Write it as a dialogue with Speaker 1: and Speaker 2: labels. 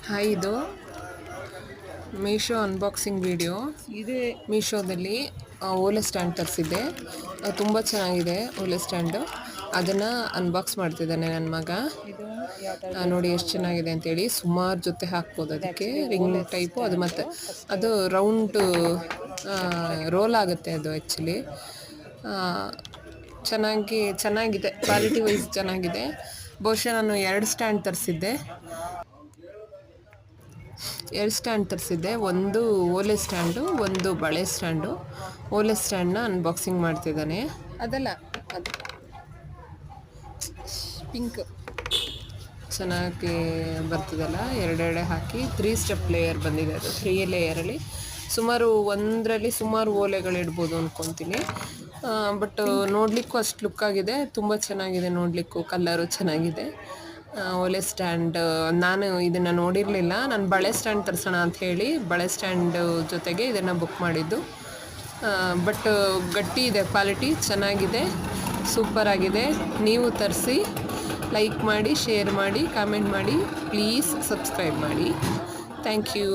Speaker 1: Hi, ಇದು Meesho unboxing video. ಇದೆ ಮೀಶೋದಲ್ಲಿ ಓಲೆ ಸ್ಟ್ಯಾಂಡ್ ತರಿಸಿದ್ದೆ. ತುಂಬ ಚೆನ್ನಾಗಿದೆ ಓಲೆ ಸ್ಟ್ಯಾಂಡು. ಅದನ್ನು ಅನ್ಬಾಕ್ಸ್ ಮಾಡ್ತಿದ್ದಾನೆ ನನ್ನ ಮಗ. ನೋಡಿ ಎಷ್ಟು ಚೆನ್ನಾಗಿದೆ ಅಂತೇಳಿ. ಸುಮಾರು ಜೊತೆ ಹಾಕ್ಬೋದು ಅದಕ್ಕೆ. ರಿಂಗ್ ಟೈಪು ಅದು, ಮತ್ತು ಅದು ರೌಂಡ್ ರೋಲ್ ಆಗುತ್ತೆ ಅದು ಆ್ಯಕ್ಚುಲಿ. ಚೆನ್ನಾಗಿದೆ, ಕ್ವಾಲಿಟಿ ವೈಸ್ ಚೆನ್ನಾಗಿದೆ. ಬಹುಶಃ ನಾನು 2 ಸ್ಟ್ಯಾಂಡ್ ತರಿಸಿದ್ದೆ. ಒಂದು ಓಲೆ ಸ್ಟ್ಯಾಂಡು, ಒಂದು ಬಳೆ ಸ್ಟ್ಯಾಂಡು. ಓಲೆ ಸ್ಟ್ಯಾಂಡ್ನ ಅನ್ಬಾಕ್ಸಿಂಗ್ ಮಾಡ್ತಿದ್ದಾನೆ. ಅದಲ್ಲ, ಅದು ಪಿಂಕ್ ಚೆನ್ನಾಗಿ ಬರ್ತದಲ್ಲ, ಎರಡೆರಡೆ ಹಾಕಿ 3 ಸ್ಟೆಪ್ ಲೇಯರ್ ಬಂದಿದೆ. ಅದು 3 ಲೇಯರಲ್ಲಿ ಒಂದರಲ್ಲಿ ಸುಮಾರು ಓಲೆಗಳಿಡ್ಬೋದು ಅಂದ್ಕೊತೀನಿ. ಬಟ್ ನೋಡಲಿಕ್ಕೂ ಅಷ್ಟು ಲುಕ್ಕಾಗಿದೆ. ತುಂಬ ಚೆನ್ನಾಗಿದೆ ನೋಡಲಿಕ್ಕೂ, ಕಲ್ಲರು ಚೆನ್ನಾಗಿದೆ. ಓಲೆ ಸ್ಟ್ಯಾಂಡ್ ನಾನು ಇದನ್ನು ನೋಡಿರಲಿಲ್ಲ. ನಾನು ಬಳೆ ಸ್ಟ್ಯಾಂಡ್ ತರಿಸೋಣ ಅಂತ ಹೇಳಿ ಬಳೆ ಸ್ಟ್ಯಾಂಡ್ ಜೊತೆಗೆ ಇದನ್ನು ಬುಕ್ ಮಾಡಿದ್ದು. ಬಟ್ ಗಟ್ಟಿ ಇದೆ, ಕ್ವಾಲಿಟಿ ಚೆನ್ನಾಗಿದೆ, ಸೂಪರಾಗಿದೆ. ನೀವು ತರಿಸಿ, ಲೈಕ್ ಮಾಡಿ, ಶೇರ್ ಮಾಡಿ, ಕಾಮೆಂಟ್ ಮಾಡಿ, ಪ್ಲೀಸ್ ಸಬ್ಸ್ಕ್ರೈಬ್ ಮಾಡಿ. Thank you.